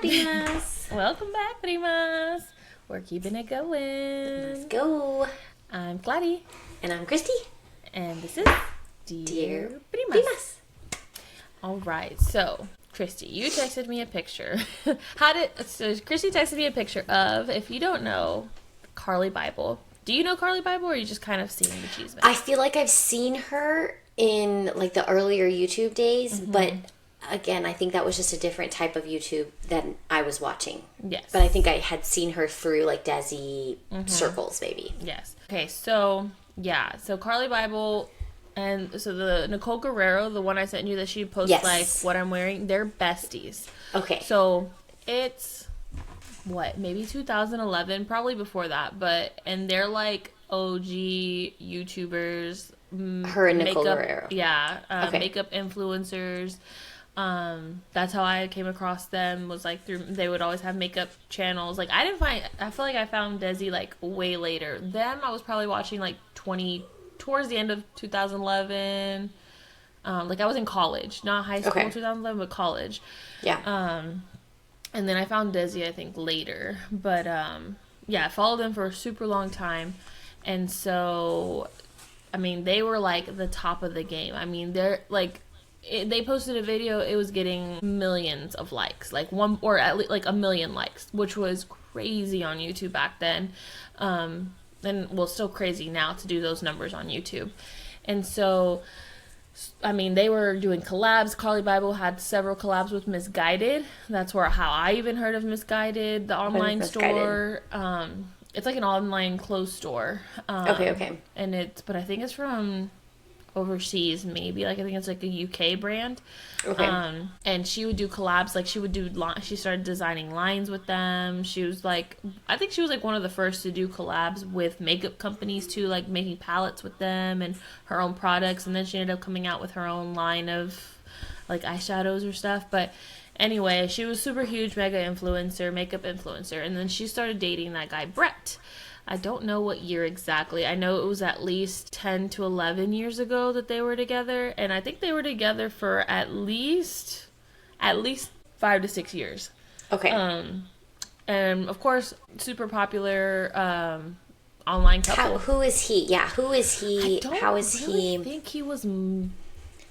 Primas. Welcome back, Primas. We're keeping it going. Let's go. I'm Clari. And I'm Kristi. And this is Dear Primas. All right, so Kristi, you texted me a picture. Kristi texted me a picture of, if you don't know, Carly Bible. Do you know Carly Bible, or are you just kind of seeing the cheese man? I feel like I've seen her in like the earlier YouTube days, but again, I think that was just a different type of YouTube than I was watching. Yes. But I think I had seen her through like Desi circles, maybe. Yes. Okay, so Carly Bible, and so the Nicole Guerrero, the one I sent you that she posts like what I'm wearing, they're besties. Okay. So it's maybe 2011, probably before that, and they're like OG YouTubers. Her and Nicole Guerrero. Yeah. Makeup influencers. That's how I came across them, was like through, they would always have makeup channels. Like I feel like I found Desi like way later. Them I was probably watching like towards the end of 2011. Like I was in college, not high school, 2011, but college. Yeah. And then I found Desi, I think, later. But I followed them for a super long time. And so, I mean, they were like the top of the game. I mean, they're like, they posted a video, it was getting millions of likes, like at least like 1 million likes, which was crazy on YouTube back then. And still crazy now to do those numbers on YouTube. And so, I mean, they were doing collabs. Carly Bible had several collabs with Missguided. That's how I even heard of Missguided, the online store. It's like an online clothes store. Okay. And but I think it's from overseas, maybe. Like I think it's like a UK brand. Okay. And she would do collabs. Like she started designing lines with them. I think she was like one of the first to do collabs with makeup companies too, like making palettes with them and her own products. And then she ended up coming out with her own line of like eyeshadows or stuff. But anyway, she was super huge makeup influencer. And then she started dating that guy, Brett. I don't know what year exactly. I know it was at least 10 to 11 years ago that they were together. And I think they were together for at least 5 to 6 years. Okay. And of course, super popular online couple. Who is he? Yeah, who is he? How is he? I think he was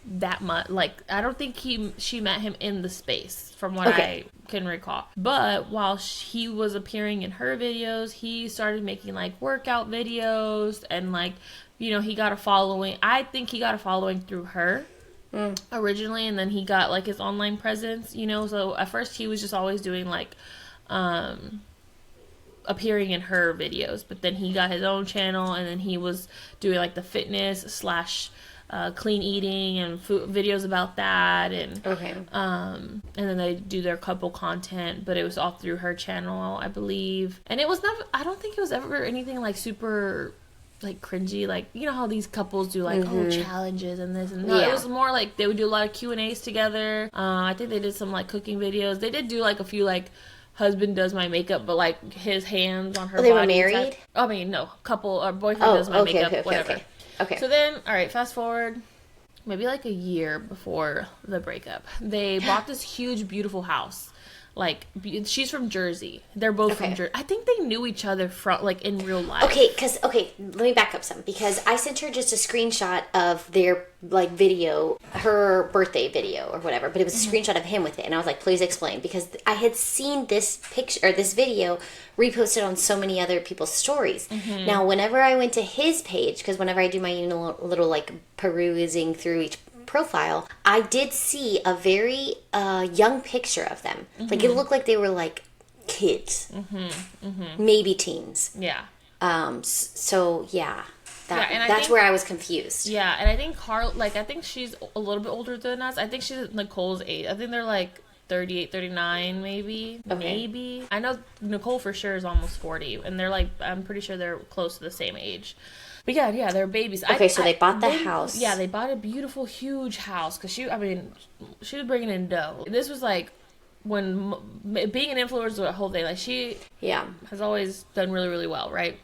that much. Like, I don't think she met him in the space, from what I can recall. But while he was appearing in her videos, he started making like workout videos, and like, he got a following. I think he got a following through her originally, and then he got like his online presence, so at first he was just always doing like appearing in her videos, but then he got his own channel, and then he was doing like the fitness / clean eating and food videos about that, and and then they do their couple content, but it was all through her channel, I believe. And it was never, I don't think it was ever anything like super like cringy, like how these couples do like challenges and this and that. It was more like they would do a lot of Q&As together. I think they did some like cooking videos. They did do like a few like husband does my makeup, but like his hands on her body. They were married? I mean, no, couple or boyfriend does my makeup, whatever. Okay. So then, all right, fast forward, maybe like a year before the breakup, they bought this huge, beautiful house. Like, she's from Jersey. They're both from Jersey. I think they knew each other from, like, in real life. Okay, let me back up some. Because I sent her just a screenshot of their, like, video, her birthday video or whatever. But it was a screenshot of him with it. And I was like, please explain. Because I had seen this picture, or this video, reposted on so many other people's stories. Now, whenever I went to his page, because whenever I do my little, like, perusing through each profile, I did see a very young picture of them. Like, it looked like they were like kids, maybe teens. Yeah. So yeah, that's where I was confused. Yeah, and I think I think she's a little bit older than us. I think she's Nicole's age. I think they're like 38, 39, maybe. Maybe. I know Nicole for sure is almost 40, and they're like, I'm pretty sure they're close to the same age. But yeah, they're babies. Okay, so they bought the house. Yeah, they bought a beautiful, huge house, because she was bringing in dough. This was like being an influencer the whole thing, like she has always done really, really well, right?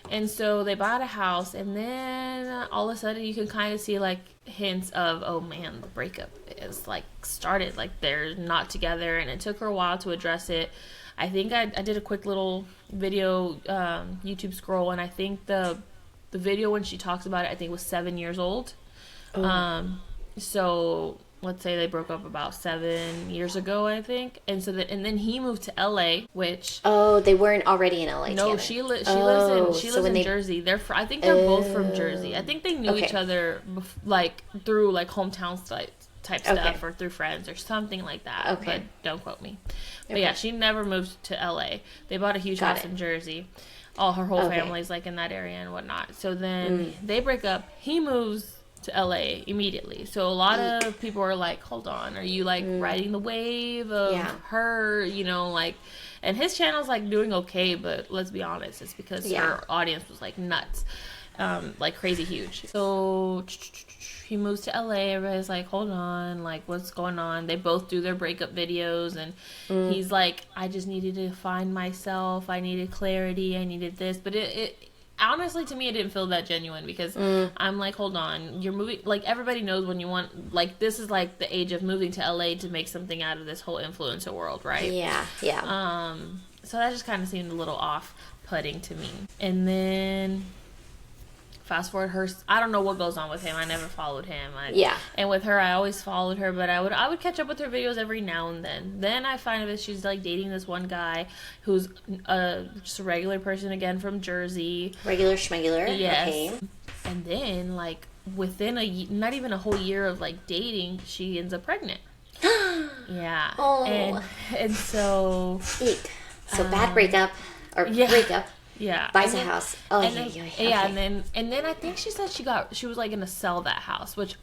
And so they bought a house, and then all of a sudden you can kind of see like hints of, oh man, the breakup is like started, like they're not together, and it took her a while to address it. I think I did a quick little video YouTube scroll, and I think the video when she talks about it, I think was 7 years old. So let's say they broke up about 7 years ago, I think. And so and then he moved to LA, which they weren't already in LA no, together. she lives in Jersey. I think they're both from Jersey. I think they knew each other like through like hometown type stuff, or through friends or something like that. But don't quote me. But yeah, she never moved to LA. They bought a huge house in Jersey. All her whole family's like in that area and whatnot. So then they break up. He moves to LA immediately. So a lot of people are like, hold on, are you like riding the wave of her, you know, like, and his channel's like doing okay, but let's be honest, it's because her audience was like nuts, like crazy huge. So he moves to LA, everybody's like, hold on, like what's going on? They both do their breakup videos, and he's like, I just needed to find myself, I needed clarity, I needed this, but it honestly, to me, it didn't feel that genuine, because I'm like, hold on, you're moving, like, everybody knows when you want, like, this is, like, the age of moving to LA to make something out of this whole influencer world, right? Yeah. So that just kind of seemed a little off-putting to me. And then, fast forward, I don't know what goes on with him. I never followed him. And with her, I always followed her, but I would catch up with her videos every now and then. Then I find that she's like dating this one guy who's just a regular person, again, from Jersey. Regular schmegular. Yes. Okay. And then, like, within not even a whole year of like dating, she ends up pregnant. Yeah. Oh. And so. Eek. So bad breakup breakup. Yeah. Buys a house. Oh, and then I think she said she was like gonna sell that house, which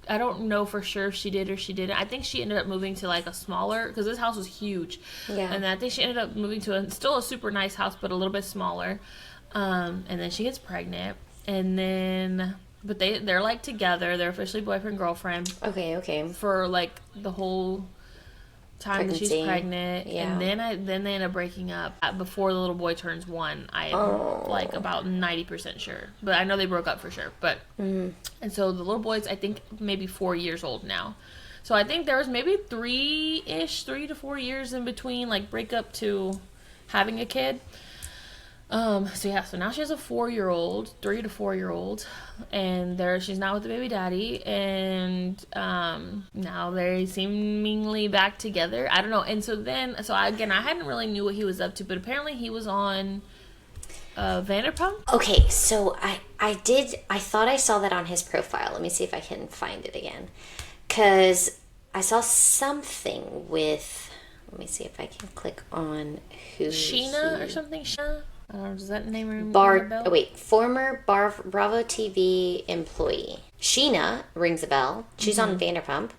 I don't know for sure if she did or she didn't. I think she ended up moving to like a smaller, because this house was huge. Yeah. And I think she ended up moving to still a super nice house, but a little bit smaller. And then she gets pregnant, and then but they're like together. They're officially boyfriend girlfriend. Okay. For like the whole time that she's pregnant, and then they end up breaking up before the little boy turns 1. I am like about 90% sure, but I know they broke up for sure. But and so the little boy's, I think, maybe 4 years old now. So I think there was maybe 3 to 4 years in between like breakup to having a kid. So now she has a 4-year-old, 3 to 4-year-old, and she's not with the baby daddy, and now they're seemingly back together. I don't know. And so I hadn't really knew what he was up to, but apparently he was on Vanderpump. Okay, so I thought I saw that on his profile. Let me see if I can find it again, because I saw something with. Let me see if I can click on who. Sheena or something. Sheena. Does that name ring a bell? Former Bravo TV employee. Sheena rings a bell. She's on Vanderpump.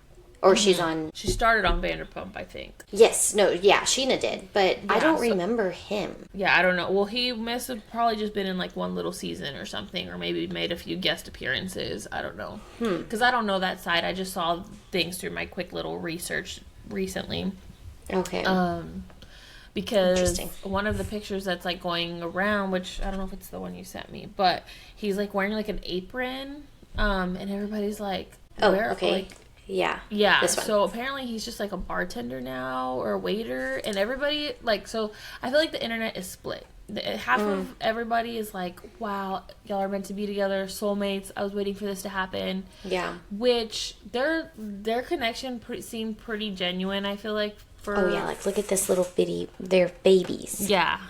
Or she's on... She started on Vanderpump, I think. Yes. No, yeah, Sheena did. But I don't remember him. Yeah, I don't know. Well, he must have probably just been in like one little season or something. Or maybe made a few guest appearances. I don't know. Because I don't know that side. I just saw things through my quick little research recently. Okay. Because one of the pictures that's like going around, which I don't know if it's the one you sent me, but he's like wearing like an apron, and everybody's like, okay. Like, yeah. This one. So apparently he's just like a bartender now, or a waiter, and everybody like, so I feel like the internet is split. Half of everybody is like, wow, y'all are meant to be together, soulmates, I was waiting for this to happen. Yeah. Which their connection seemed pretty genuine, I feel like. Like look at this little bitty, they're babies. Yeah.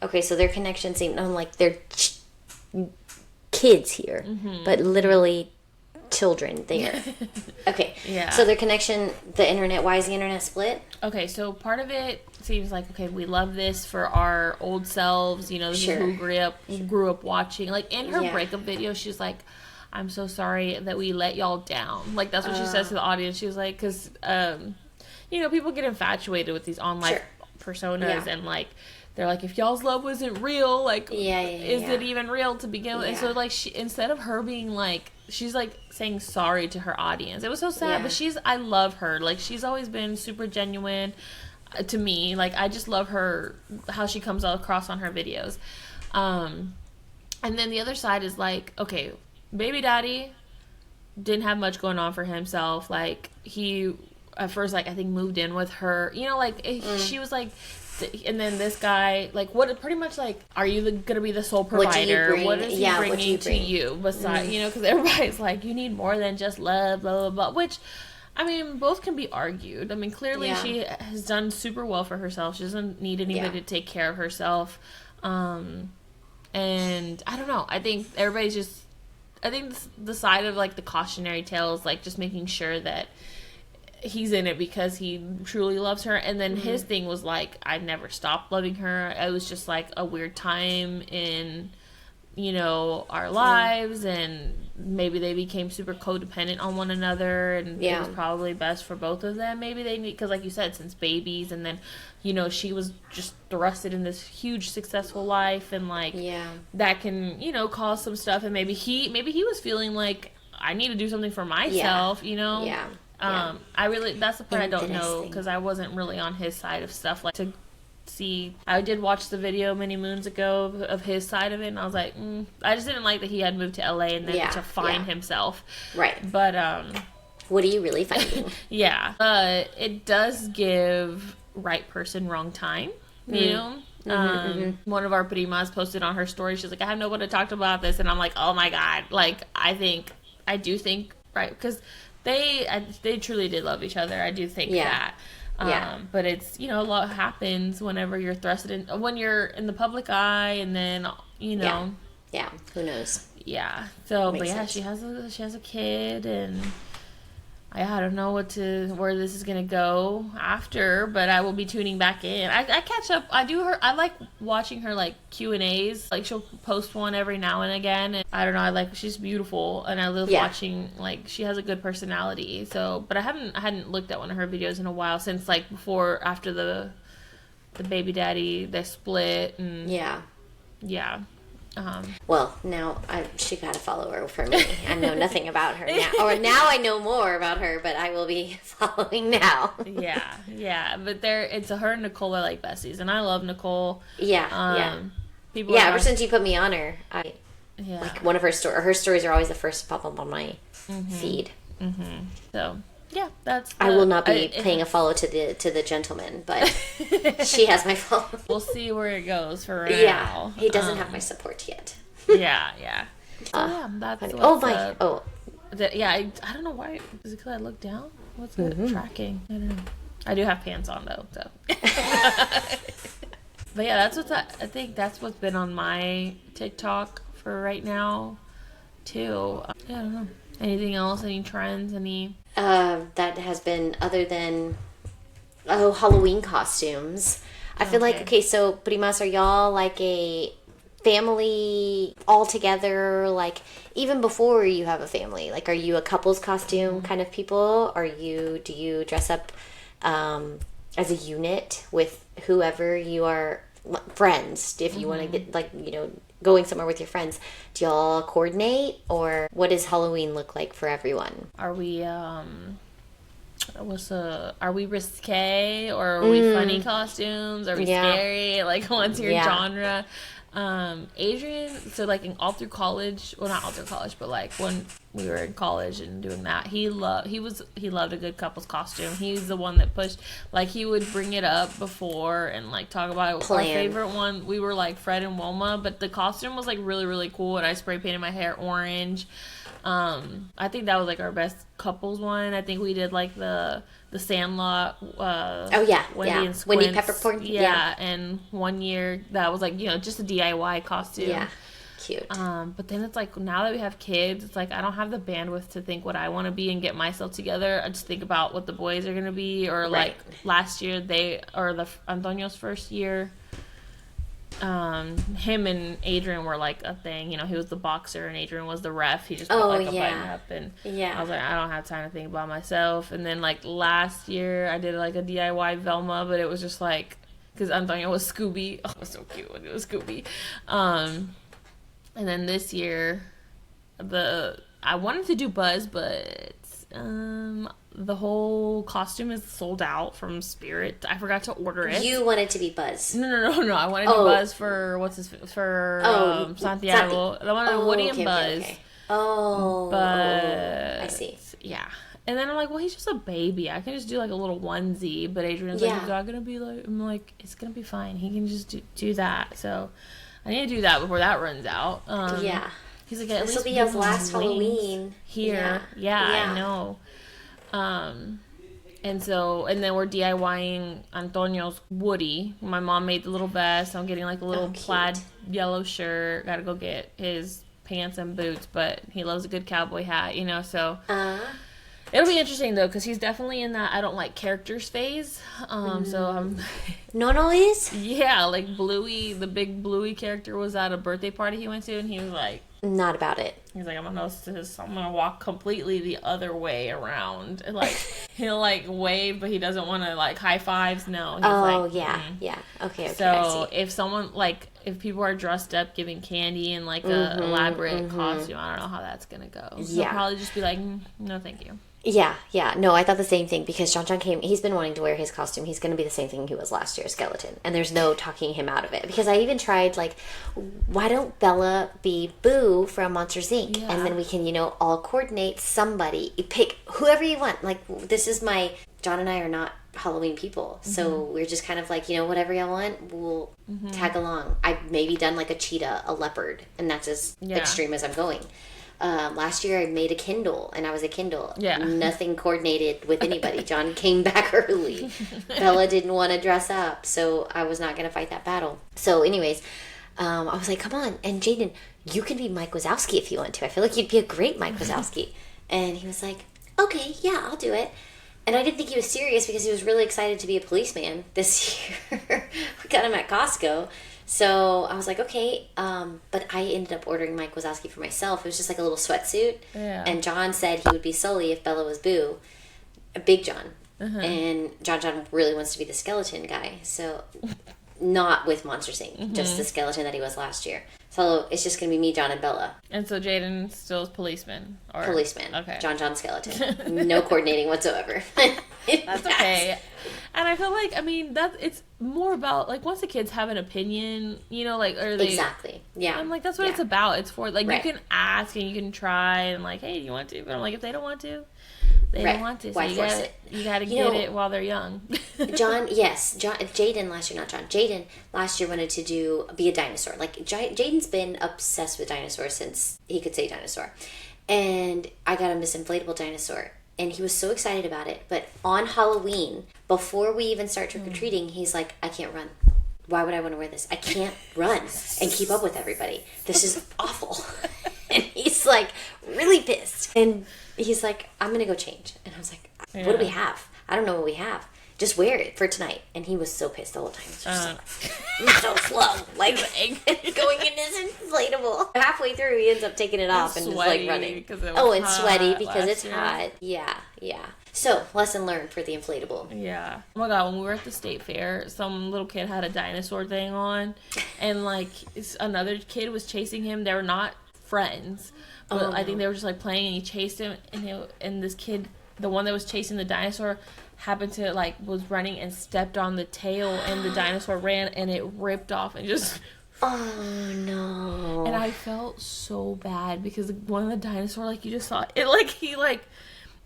Okay, so their connection seemed like they're kids here, but literally children there. Okay, yeah. So their connection, the internet, why is the internet split? Okay, so part of it seems like, okay, we love this for our old selves, you know, this is who grew up watching. Like in her breakup video, she's like, I'm so sorry that we let y'all down. Like that's what she says to the audience. She was like, because you know, people get infatuated with these online personas, and like they're like, if y'all's love wasn't real, like is it even real to begin with? And so like she, instead of her being like she's like saying sorry to her audience. It was so sad, but I love her. Like, she's always been super genuine to me. Like, I just love her, how she comes across on her videos. And then the other side is like, okay, baby daddy didn't have much going on for himself. Like, he at first, like, I think moved in with her, you know, like she was like, and then this guy, like, what, pretty much like, are you gonna be the sole provider? What is he bringing to you besides, you know, because everybody's like, you need more than just love, blah blah blah, which, I mean, both can be argued. I mean, clearly she has done super well for herself. She doesn't need anybody to take care of herself. And I don't know, I think everybody's just, I think the side of like the cautionary tale is like just making sure that he's in it because he truly loves her. And then his thing was like, I never stopped loving her. It was just like a weird time in, you know, our lives, and maybe they became super codependent on one another, and it was probably best for both of them. Maybe they need, because like you said, since babies, and then, you know, she was just thrusted in this huge successful life, and like that can, you know, cause some stuff. And maybe he was feeling like, I need to do something for myself, you know. I really, that's the part I don't know, because I wasn't really on his side of stuff. Like, to see, I did watch the video many moons ago of his side of it, and I was like, I just didn't like that he had moved to LA and then to find himself. Right. But what are you really finding? It does give right person, wrong time, you know. One of our primas posted on her story, she's like, I have no one to talk to about this, and I'm like, oh my god, like, I do think right, because they truly did love each other. I do think that. But it's, you know, a lot happens whenever you're thrusted in, when you're in the public eye, and then, you know. Who knows? So, but sense. She has a kid, and I don't know where this is gonna go after, but I will be tuning back in. I catch up. I like watching her, like, Q&As. Like, she'll post one every now and again, and I don't know, she's beautiful, and I love watching, like, she has a good personality. So, but I hadn't looked at one of her videos in a while, since, like, after the baby daddy, they split, and well, now she got a follower for me. I know nothing about her now. Or now I know more about her, but I will be following now. But it's her and Nicole are like besties, and I love Nicole. People ever since you put me on her, like, one of her stories are always the first to pop up on my feed. So that's. I will not be paying a follow to the gentleman, but she has my follow. We'll see where it goes for now. He doesn't have my support yet. That's I don't know why. Is it because I look down? What's it tracking? I don't know. I do have pants on though, so. But I think that's what's been on my TikTok for right now, too. I don't know. Anything else? Any trends? That has been, other than Halloween costumes. I feel like, okay, so Primas, are y'all like a family all together? Like, even before you have a family, like, are you a couple's costume kind of people? Do you dress up as a unit with whoever you are, friends, if you want to get, like, you know, going somewhere with your friends? Do y'all coordinate, or what does Halloween look like for everyone? Are we risque, or are we funny costumes? Are we scary? Like, what's your genre? Adrian, so like all through college, well, not all through college, but like when we were in college and doing that, he loved a good couple's costume. He's the one that pushed, like, he would bring it up before and like talk about it. Our favorite one, we were like Fred and Wilma, but the costume was like really, really cool, and I spray painted my hair orange. I think that was like our best couples one. I think we did like the Sandlot. Wendy and Squints. Wendy Peppercorn. And one year that was like, you know, just a DIY costume. Yeah, cute. But then it's like, now that we have kids, it's like I don't have the bandwidth to think what I want to be and get myself together. I just think about what the boys are gonna be, or like last year Antonio's first year. Him and Adrian were like a thing, you know. He was the boxer and Adrian was the ref. He just put like a button up, and I was like, I don't have time to think about myself. And then like last year I did like a DIY Velma, but it was just like, because Antonio was Scooby. Oh, it was so cute when it was Scooby. And then this year I I wanted to do Buzz, but the whole costume is sold out from Spirit. I forgot to order it. You wanted to be Buzz. No. I wanted to be Buzz for Santiago. I wanted Woody and Buzz. Okay. Oh, but I see. Yeah. And then I'm like, well, he's just a baby. I can just do like a little onesie. But Adrian's like, is that gonna be like? I'm like, it's gonna be fine. He can just do that. So I need to do that before that runs out. Yeah. He's like, at least this will be his last Halloween here. Yeah, I know. And then we're DIYing Antonio's Woody. My mom made the little vest. I'm getting like a little plaid yellow shirt. Gotta go get his pants and boots, but he loves a good cowboy hat, so it'll be interesting though, because he's definitely in that I don't like characters phase. So I'm no is like Bluey, the big Bluey character, was at a birthday party he went to, and he was like not about it. He's like, I'm gonna walk completely the other way around, and like he'll like wave, but he doesn't want to like high fives. No. He's yeah. Okay. So if someone if people are dressed up giving candy in like a elaborate costume, I don't know how that's gonna go. So he'll probably just be like, no, thank you. Yeah. No, I thought the same thing, because John came, he's been wanting to wear his costume. He's going to be the same thing he was last year, skeleton. And there's no talking him out of it. Because I even tried, like, why don't Bella be Boo from Monsters, Inc.? Yeah. And then we can, all coordinate somebody. You pick whoever you want. Like, John and I are not Halloween people. So we're just kind of like, whatever y'all want, we'll tag along. I've maybe done like a cheetah, a leopard. And that's as extreme as I'm going. Last year I made a Kindle, and I was a Kindle. Yeah. Nothing coordinated with anybody. John came back early. Bella didn't want to dress up, so I was not going to fight that battle. So anyways, I was like, come on. And Jaden, you can be Mike Wazowski if you want to. I feel like you'd be a great Mike Wazowski. And he was like, okay, yeah, I'll do it. And I didn't think he was serious, because he was really excited to be a policeman this year. We got him at Costco. So I was like, okay, but I ended up ordering Mike Wazowski for myself. It was just like a little sweatsuit. Yeah. And John said he would be Sully if Bella was Boo. Big John. And John really wants to be the skeleton guy. So not with Monsters, Inc., just the skeleton that he was last year. So it's just going to be me, John, and Bella. And so Jaden still is policeman? Policeman. Okay. John skeleton. No coordinating whatsoever. That's okay. And I feel like, it's more about, like, once the kids have an opinion, or they... Exactly. Yeah. I'm like, that's what it's about. It's for, like, you can ask and you can try and, like, hey, do you want to? But I'm like, if they don't want to, they don't want to. So why force it? You got to get it while they're young. Jaden last year wanted to be a dinosaur. Like, Jaden's been obsessed with dinosaurs since he could say dinosaur. And I got him this inflatable dinosaur. And he was so excited about it. But on Halloween, before we even start trick-or-treating, he's like, I can't run. Why would I want to wear this? I can't run and keep up with everybody. This is awful. And he's like really pissed. And he's like, I'm going to go change. And I was like, what do we have? I don't know what we have. Just wear it for tonight. And he was so pissed the whole time. He was just like, I'm so slow. Like, going in this inflatable. Halfway through, he ends up taking it off and just like running. And sweaty because it's hot. Yeah. So, lesson learned for the inflatable. Yeah. Oh my God, when we were at the state fair, some little kid had a dinosaur thing on. And like, another kid was chasing him. They were not friends. But I think they were just like playing, and he chased him. And this kid, the one that was chasing the dinosaur, happened to was running and stepped on the tail, and the dinosaur ran, and it ripped off and just oh no. And I felt so bad, because one of the dinosaur, you just saw it,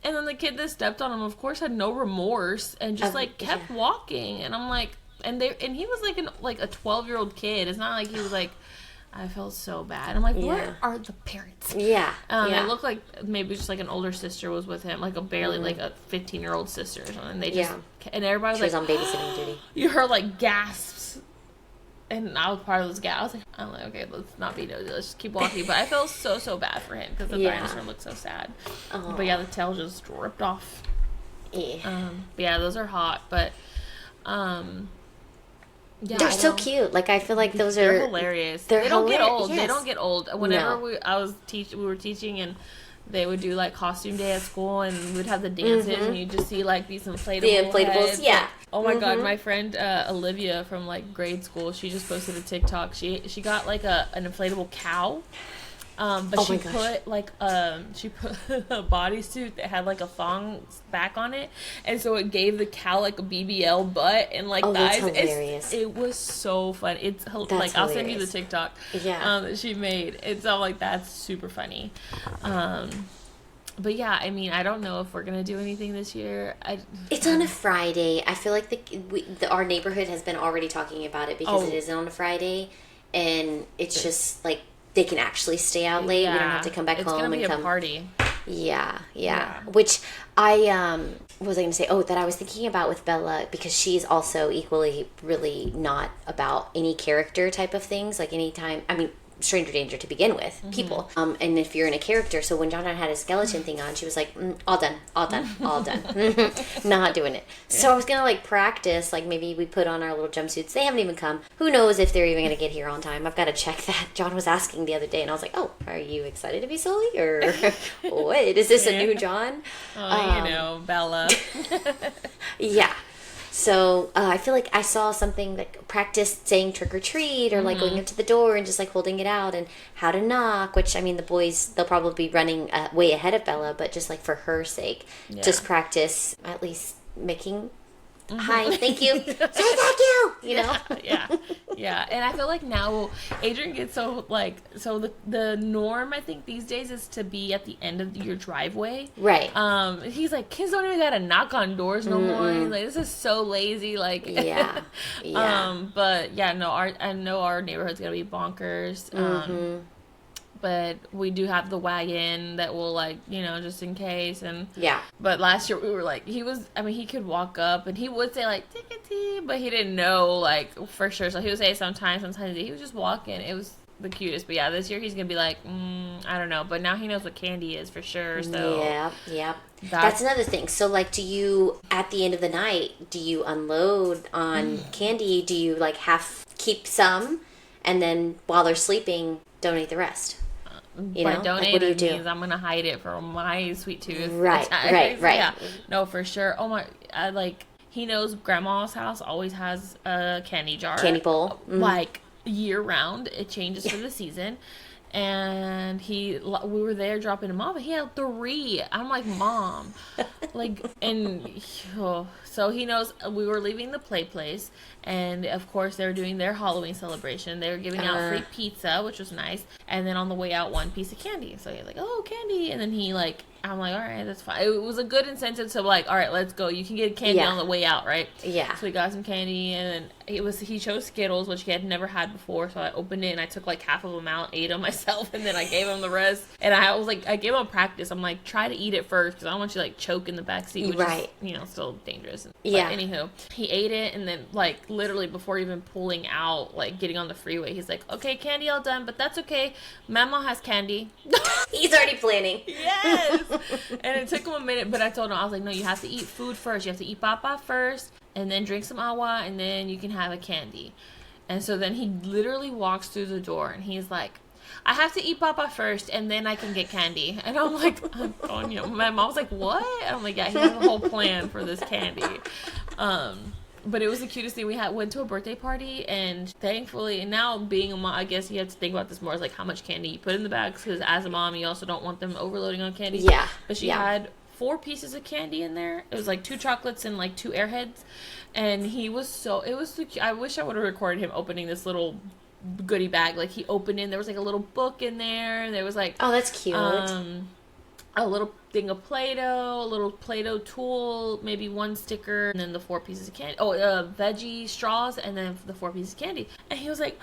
and then the kid that stepped on him, of course, had no remorse and just kept walking. And I'm like, and he was a 12-year-old kid. It's not like he was like, I felt so bad. I'm like, where are the parents? Yeah. It looked like maybe just an older sister was with him, a 15-year-old sister or something. They just, and everybody was she was on babysitting duty. You heard gasps, and I was part of those gasps. I'm like, okay, let's not be nosy. Let's just keep walking. But I felt so bad for him, because the dinosaur looked so sad. But the tail just ripped off. Yeah. Those are hot, but they're so cute. I feel like they're hilarious. They don't get old. Yes. They don't get old. Whenever we were teaching, and they would do costume day at school, and we'd have the dances, and you'd just see these inflatables heads. Yeah. Oh my God, my friend Olivia from grade school, she just posted a TikTok. She got an inflatable cow. But she put like she put a bodysuit that had like a thong back on it, and so it gave the cow like a BBL butt and like that's thighs. hilarious. It was so fun. It's like I'll send you the TikTok that she made. It's all like that's super funny. But yeah, I mean, I don't know if we're gonna do anything this year. It's on a Friday. I feel like our neighborhood has been already talking about it because it is on a Friday, and it's just like they can actually stay out late. We don't have to come back home and come. It's gonna be a party. Yeah. Which I what was I going to say? Oh, that I was thinking about with Bella, because she's also equally really not about any character type of things. Like anytime, I mean, stranger danger to begin with, people. And if you're in a character, so when John had his skeleton thing on, she was like, all done. Not doing it. So I was gonna like practice, like maybe we put on our little jumpsuits. They haven't even come. Who knows if they're even gonna get here on time? I've got to check that. John was asking the other day, and I was like, oh, are you excited to be Sully, or what? Is this a new John? Bella. Yeah. So I feel like I saw something like practice saying trick or treat, or like going up to the door and just like holding it out, and how to knock, which I mean the boys, they'll probably be running way ahead of Bella, but just like for her sake, just practice at least making hi, thank you, say thank you, you know. Yeah. And I feel like now Adrian gets so the norm I think these days is to be at the end of your driveway, right? He's like, kids don't even gotta knock on doors no more. He's like, this is so lazy, like yeah. But yeah, no, I know our neighborhood's gonna be bonkers. But we do have the wagon that will, like, you know, just in case. And but last year we were like, he could walk up and he would say like tickety, but he didn't know like for sure. So he would say sometimes he was just walking. It was the cutest. But yeah, this year he's gonna be like, I don't know. But now he knows what candy is for sure. So yeah. That's another thing. So like, do you at the end of the night, do you unload on candy? Do you like keep some, and then while they're sleeping, donate the rest? You know, donate like, what do you do? Means I'm gonna hide it for my sweet tooth. Right. Yeah, no, for sure. Oh my, he knows Grandma's house always has a candy bowl, like year round. It changes for the season. And we were there dropping him off, and he had 3. I'm like, Mom, like, and so he knows we were leaving the play place, and of course they were doing their Halloween celebration. They were giving out free pizza, which was nice, and then on the way out, 1 piece of candy. So he's like, oh, candy, and then I'm like, all right, that's fine. It was a good incentive to like, all right, let's go. You can get candy on the way out, right? Yeah. So we got some candy, and then he chose Skittles, which he had never had before. So I opened it and I took like half of them out, ate them myself, and then I gave him the rest. And I was like, I gave him practice. I'm like, try to eat it first because I don't want you to like choke in the backseat, which is still dangerous. But anywho, he ate it, and then like literally before even pulling out, like getting on the freeway, he's like, okay, candy all done, but that's okay. Mama has candy. He's already planning. Yes. And it took him a minute, but I told him, I was like, no, you have to eat food first. You have to eat papa first, and then drink some agua, and then you can have a candy. And so then he literally walks through the door, and he's like, I have to eat papa first, and then I can get candy. And I'm like, Antonio. My mom was like, what? And I'm like, yeah, he has a whole plan for this candy. But it was the cutest thing. We went to a birthday party, and thankfully, and now being a mom, I guess you have to think about this more as like how much candy you put in the bags, because as a mom, you also don't want them overloading on candy. Yeah. But she had 4 pieces of candy in there. It was like 2 chocolates and like 2 Airheads, and it was so cute. I wish I would have recorded him opening this little goodie bag. Like he opened in, there was like a little book in there, and there was like, oh, that's cute. A little thing of Play-Doh, a little Play-Doh tool, maybe 1 sticker, and then the 4 pieces of candy. Oh, veggie straws, and then the 4 pieces of candy. And he was like,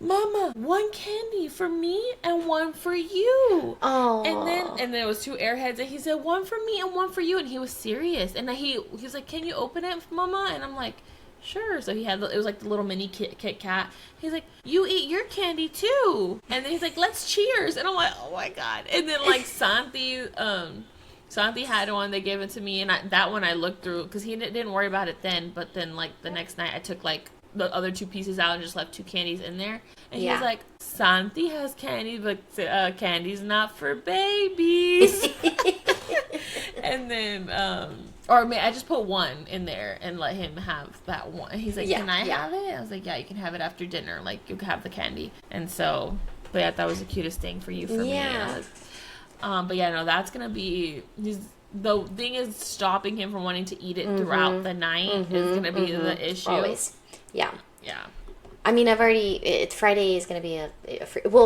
Mama, 1 candy for me and 1 for you. Oh. And then it was 2 Airheads, and he said 1 for me and 1 for you, and he was serious. And then he was like, can you open it, Mama? And I'm like, sure. So it was like the little mini Kit Kat. He's like, you eat your candy too. And then he's like, let's cheers. And I'm like, oh my God. And then like Santi had one, they gave it to me, and that one I looked through because he didn't worry about it then. But then like the next night I took like the other 2 pieces out and just left 2 candies in there. And he was like, Santi has candy, but candy's not for babies. And then I just put 1 in there and let him have that 1. And he's like, can I have it? I was like, yeah, you can have it after dinner. Like, you can have the candy. And so But yeah, that was the cutest thing for you for me. But yeah, no, that's gonna be the thing is stopping him from wanting to eat it throughout the night is gonna be the issue. Always. Yeah. Yeah. I mean, Friday is going to be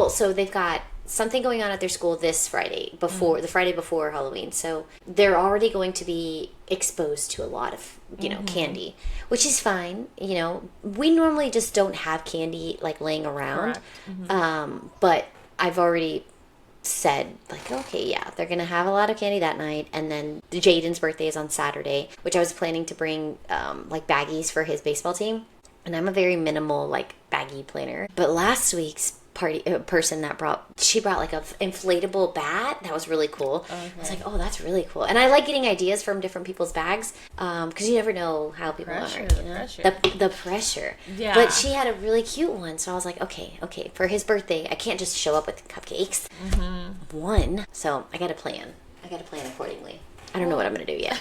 so they've got something going on at their school this Friday, the Friday before Halloween. So they're already going to be exposed to a lot of, candy, which is fine. We normally just don't have candy, like, laying around. But I've already said, like, okay, yeah, they're going to have a lot of candy that night. And then Jaden's birthday is on Saturday, which I was planning to bring, like, baggies for his baseball team. And I'm a very minimal, like, baggie planner. But last week's person that she brought like a inflatable bat. That was really cool. Okay. I was like, oh, that's really cool. And I like getting ideas from different people's bags because you never know how people are. The pressure. Yeah. But she had a really cute one. So I was like, okay. For his birthday, I can't just show up with cupcakes. One. So I got to plan. Accordingly. I don't know what I'm going to do yet.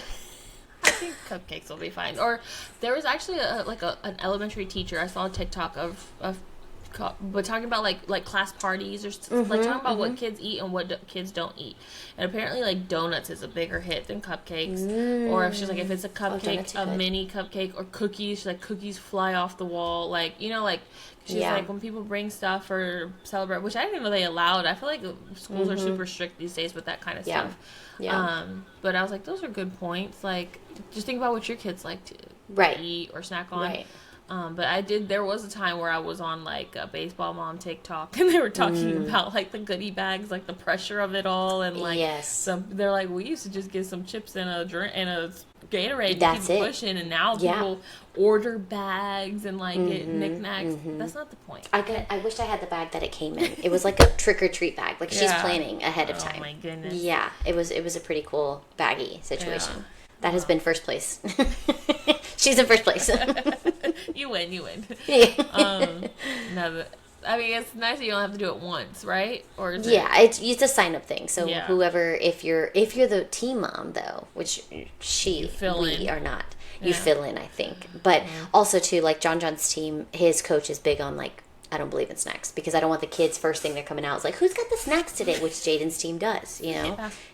I think cupcakes will be fine. Or there was actually an elementary teacher I saw a TikTok of but talking about like class parties or like talking about what kids eat and what kids don't eat. And apparently like donuts is a bigger hit than cupcakes. Or if she's like, if it's a cupcake, a mini cupcake, or cookies, she's like, cookies fly off the wall. Like, like she's like, when people bring stuff or celebrate, which I didn't know they allowed. I feel like schools are super strict these days with that kind of stuff. Yeah. But I was like, those are good points. Like, just think about what your kids like to eat or snack on. Right. But there was a time where I was on like a baseball mom TikTok and they were talking about like the goodie bags, like the pressure of it all. And like, they're like, we used to just get some chips and a drink and a Gatorade and keep pushing. And now people order bags and like get knickknacks. That's not the point. I wish I had the bag that it came in. It was like a trick or treat bag. Like she's planning ahead of time. Oh my goodness. Yeah. It was a pretty cool baggie situation. Yeah. That has been first place. She's in first place. You win. Yeah. No, I mean, it's nice that you don't have to do it once, right? Or is it's a sign up thing. So whoever, if you're the team mom though, which we are not, you fill in, I think. But also too, like John's team, his coach is big on like, I don't believe in snacks because I don't want the kids first thing they're coming out is like, who's got the snacks today? Which Jaden's team does,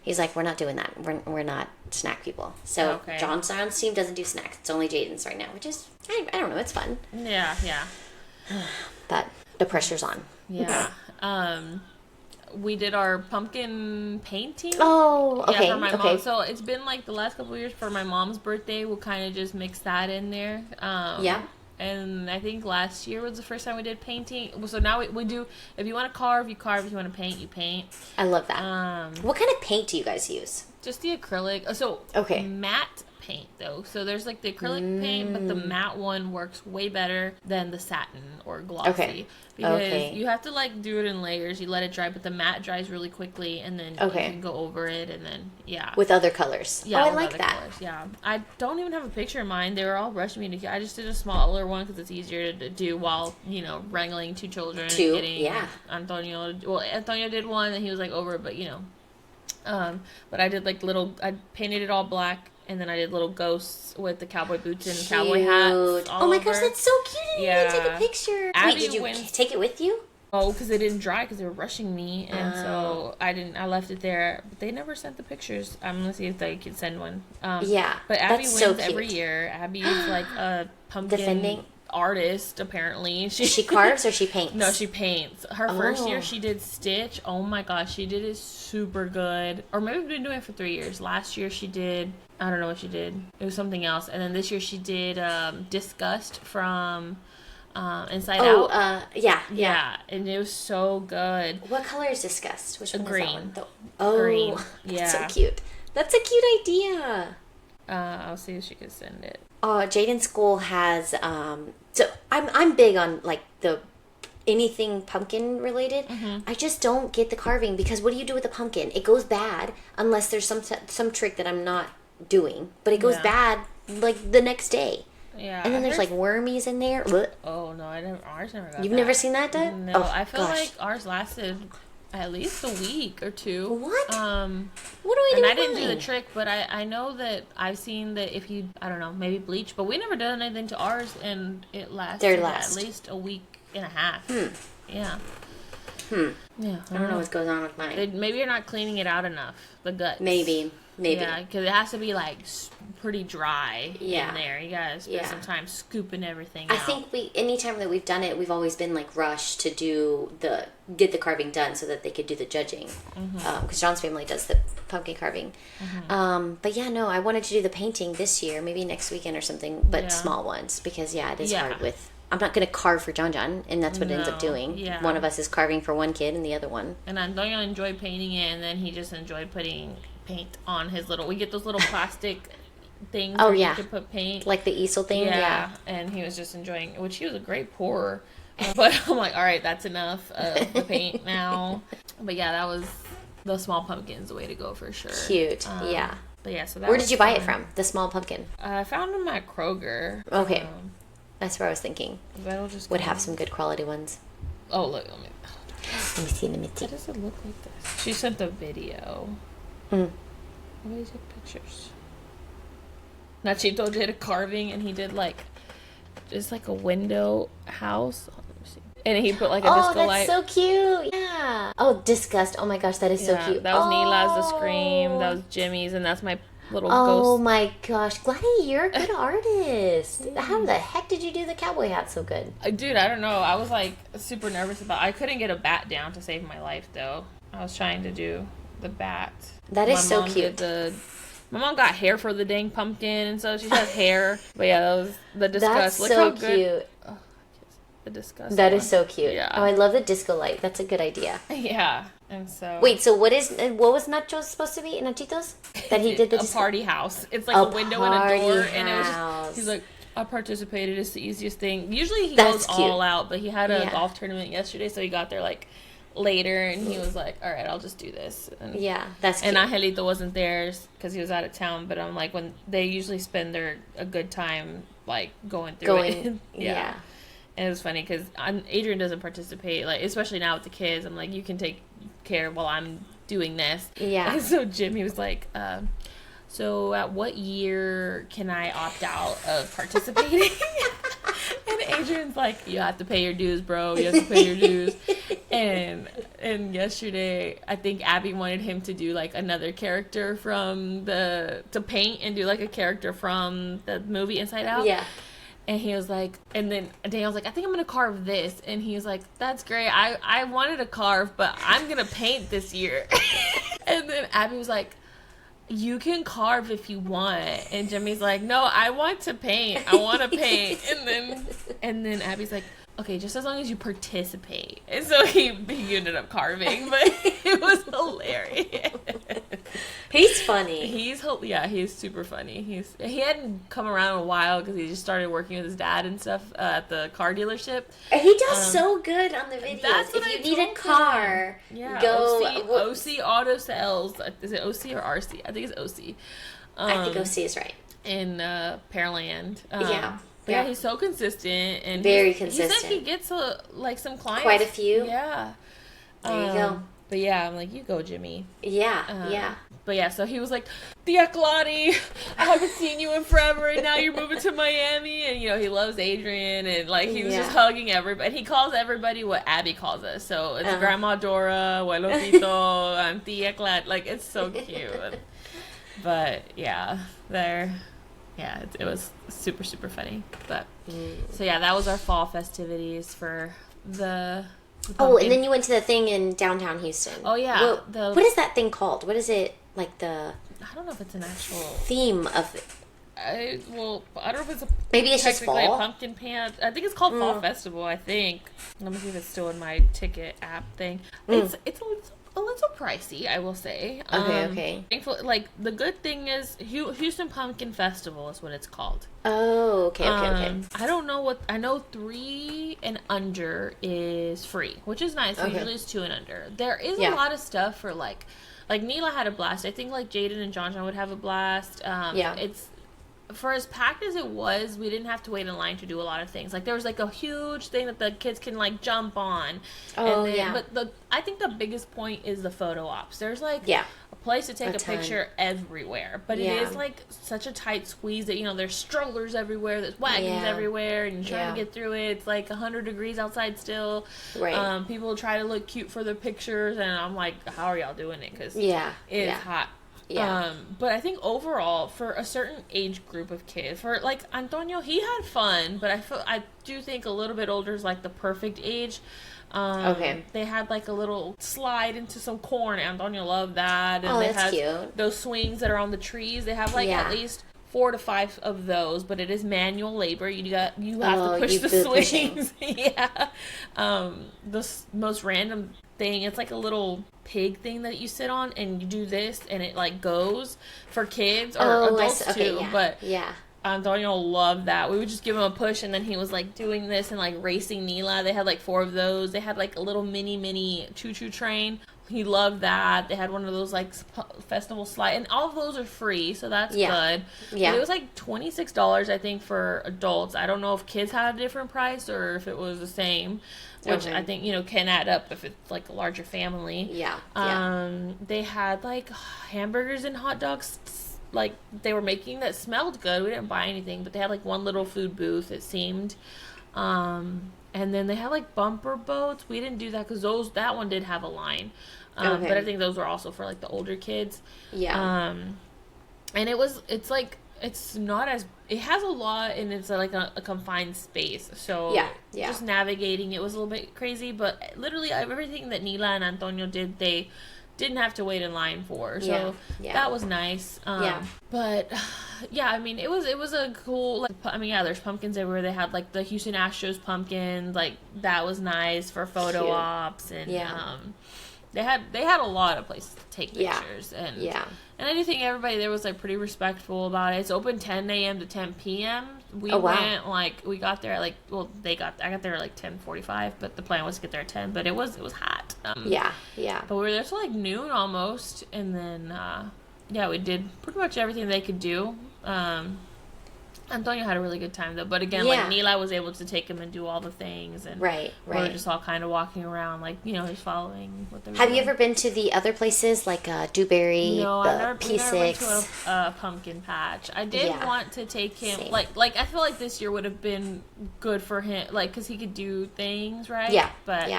He's like, we're not doing that. We're not snack people. So John's team doesn't do snacks. It's only Jaden's right now, which is, I don't know, it's fun. Yeah. But the pressure's on. Yeah. We did our pumpkin painting. Oh, okay. Yeah, for my mom. So it's been like the last couple of years for my mom's birthday. We'll kind of just mix that in there. And I think last year was the first time we did painting. So now we do, if you want to carve, you carve. If you want to paint, you paint. I love that. What kind of paint do you guys use? Just the acrylic. So matte paint, though. So there's like the acrylic paint, but the matte one works way better than the satin or glossy. Okay. Because you have to like do it in layers. You let it dry, but the matte dries really quickly, and then you can go over it, and then with other colors. Yeah, I like that. Colors. Yeah, I don't even have a picture in mind. They were all rushing me to. I just did a smaller one because it's easier to do while wrangling two children. And getting Antonio. Well, Antonio did one, and he was like over it, but but I did like I painted it all black. And then I did little ghosts with the cowboy boots and cowboy hats. Oh my gosh, that's so cute! You didn't take a picture. Wait, did you take it with you? Oh, because it didn't dry because they were rushing me, and so I didn't. I left it there. But they never sent the pictures. I'm gonna see if they can send one. But Abby wins every year. Abby is like a pumpkin defending artist, apparently. She carves or she paints? No, she paints. Her first year she did Stitch. Oh my gosh, she did it super good. Or maybe we've been doing it for 3 years. Last year she did, I don't know what she did. It was something else. And then this year she did Disgust from Inside Out. Yeah. And it was so good. What color is Disgust? Which one green. Is that one? Green. Yeah. That's so cute. That's a cute idea. I'll see if she can send it. Jaden's school has so I'm big on like the anything pumpkin related. I just don't get the carving because what do you do with the pumpkin? It goes bad unless there's some trick that I'm not doing, but it goes bad like the next day. Yeah, and then there's like wormies in there. Oh no, ours never got. You've never seen that done? No, I feel like ours lasted at least a week or two. What? What do I do? And I didn't do the trick, but I know that I've seen that if you, I don't know, maybe bleach, but we never done anything to ours, and it lasted at least a week and a half. Yeah. Yeah. I don't know what goes on with mine. Maybe you're not cleaning it out enough. The guts. Maybe. Yeah, because it has to be like pretty dry Yeah. in there. You gotta spend some time scooping everything I out. think anytime that we've done it, we've always been like rushed to get the carving done so that they could do the judging. Because John's family does the pumpkin carving. But yeah, no, I wanted to do the painting this year, maybe next weekend or something, but small ones because it is hard with. I'm not going to carve for John, and that's what it ends up doing. Yeah. One of us is carving for one kid and the other one. And I don't enjoy painting it, and then he just enjoyed putting paint on his we get those little plastic things where you can put paint. Like the easel thing? Yeah. And he was just enjoying, which he was a great pourer. But I'm like, all right, that's enough of the paint now. But yeah, that was the small pumpkin's the way to go for sure. Cute. Yeah. But yeah, so that Where did you buy it from? The small pumpkin? I found them at Kroger. Okay. That's where I was thinking. Just would have some good quality ones. Oh, look. Let me see. Why does it look like this? She sent a video. Nobody took pictures. Nachito did a carving, and he did just like a window house. Let me see. And he put like a disco light. Oh, that's so cute. Yeah. Oh, disgust. Oh my gosh, that is so cute. That was Nila's, the Scream. That was Jimmy's, and that's my little ghost. Oh my gosh, Gladys, you're a good artist. How the heck did you do the cowboy hat so good? Dude, I don't know. I was like super nervous about. I couldn't get a bat down to save my life though. I was trying to do the bat. That is so cute. My mom got hair for the dang pumpkin, and so she has hair. But yeah, that was the disgust. That's Look so how cute. Good. Oh, the disgust. That is so cute. Yeah. Oh, I love the disco light. That's a good idea. Yeah. And so wait, so what was Nacho's supposed to be? Nachitos? That he did the party house. It's like a window and a door, and it was just, he's like, I participated. It's the easiest thing. Usually he goes all out, but he had a golf tournament yesterday, so he got there like later, and he was like, all right, I'll just do this. And, that's cute. And Angelito wasn't there because he was out of town, but I'm like, when they usually spend a good time like going through it. Yeah. And it was funny because Adrian doesn't participate, like especially now with the kids. I'm like, you can take care while I'm doing this. Yeah. And so Jimmy was like, so at what year can I opt out of participating? And Adrian's like, you have to pay your dues, bro. You have to pay your dues. And yesterday, I think Abby wanted him to do like another character to paint and do like a character from the movie Inside Out. Yeah. And he was like, and then Daniel's like, I think I'm going to carve this. And he was like, that's great. I wanted to carve, but I'm going to paint this year. And then Abby was like, you can carve if you want. And Jimmy's like, no, I want to paint. I want to paint. And then Abby's like, okay, just as long as you participate. And so he ended up carving, but it was hilarious. He's funny. He's super funny. He hadn't come around in a while because he just started working with his dad and stuff at the car dealership. He does so good on the videos. That's what if you need a car, go OC Auto Sales. Is it OC or RC? I think it's OC. I think OC is right. In Pearland. Yeah, he's so consistent and very consistent. He said he gets some clients. Quite a few. Yeah. There you go. But yeah, I'm like, you go, Jimmy. Yeah. But yeah, so he was like, Tia Clari, I haven't seen you in forever, and now you're moving to Miami. And, he loves Adrian, and, like, he was just hugging everybody. He calls everybody what Abby calls us. So it's Grandma Dora, Abuelo Tito, I'm Tia Clari. Like, it's so cute. But, yeah, it was super, super funny. But, so yeah, that was our fall festivities for the and then you went to the thing in downtown Houston. Oh, yeah. What is that thing called? What is it, like I don't know if it's an actual theme of it. I don't know if it's maybe it's just fall. A pumpkin pan. I think it's called Fall Festival. I think. Let me see if it's still in my ticket app thing. It's a little pricey, I will say. Okay. Like the good thing is Houston Pumpkin Festival is what it's called. Oh, okay. I don't know I know 3 and under is free, which is nice. Okay. Usually it's 2 and under. There is a lot of stuff for like Neela had a blast. I think like Jaden and John would have a blast. for as packed as it was, we didn't have to wait in line to do a lot of things. Like, there was, like, a huge thing that the kids can, like, jump on. Oh, and then, yeah. But I think the biggest point is the photo ops. There's, like, Yeah. a place to take a ton. picture everywhere. But Yeah. it is, like, such a tight squeeze that, you know, there's strollers everywhere, there's wagons everywhere, and you're trying to get through it. It's, like, 100 degrees outside still. Right. People try to look cute for their pictures, and I'm like, how are y'all doing it? Because it's hot. Yeah. But I think overall, for a certain age group of kids, for like Antonio, he had fun, but I do think a little bit older is like the perfect age. Okay. They had like a little slide into some corn. Antonio loved that. And Oh, they that's had cute. those swings that are on the trees. They have like at least 4 to 5 of those, but it is manual labor. You have to push the swings. Yeah. The most random thing, it's like a little pig thing that you sit on, and you do this, and it like goes for kids or adults too. But Antonio loved that. We would just give him a push, and then he was like doing this and like racing Nila. They had like 4 of those. They had like a little mini choo-choo train. He loved that. They had one of those like festival slide, and all of those are free, so that's good. Yeah, but it was like $26, I think, for adults. I don't know if kids had a different price or if it was the same, which I think, you know, can add up if it's like a larger family. They had like hamburgers and hot dogs, like they were making that smelled good. We didn't buy anything, but they had like one little food booth, it seemed. And then they had like bumper boats. We didn't do that because that one did have a line. But I think those were also for like the older kids. And it's not as, it has a lot, and it's like a confined space. So just navigating it was a little bit crazy, but literally everything that Nila and Antonio did, they didn't have to wait in line for. So that was nice. But yeah, I mean, it was a cool, like, I mean, there's pumpkins everywhere. They had like the Houston Astros pumpkins, like that was nice for photo ops, and they had a lot of places to take pictures, and I do think everybody there was like pretty respectful about it. It's open 10 a.m. to 10 p.m. We went we got there at like, well, I got there at like 10:45, but the plan was to get there at 10. But it was hot. But we were there till like noon almost, and then we did pretty much everything they could do. Antonio had a really good time though, but again, like Nila was able to take him and do all the things, and we were just all kind of walking around, like, you know, just following what they were doing. Have you ever been to the other places like Dewberry, no, the I've never P6? been to a pumpkin patch. I did want to take him. Same. Like I feel like this year would have been good for him, like, because he could do things, right? But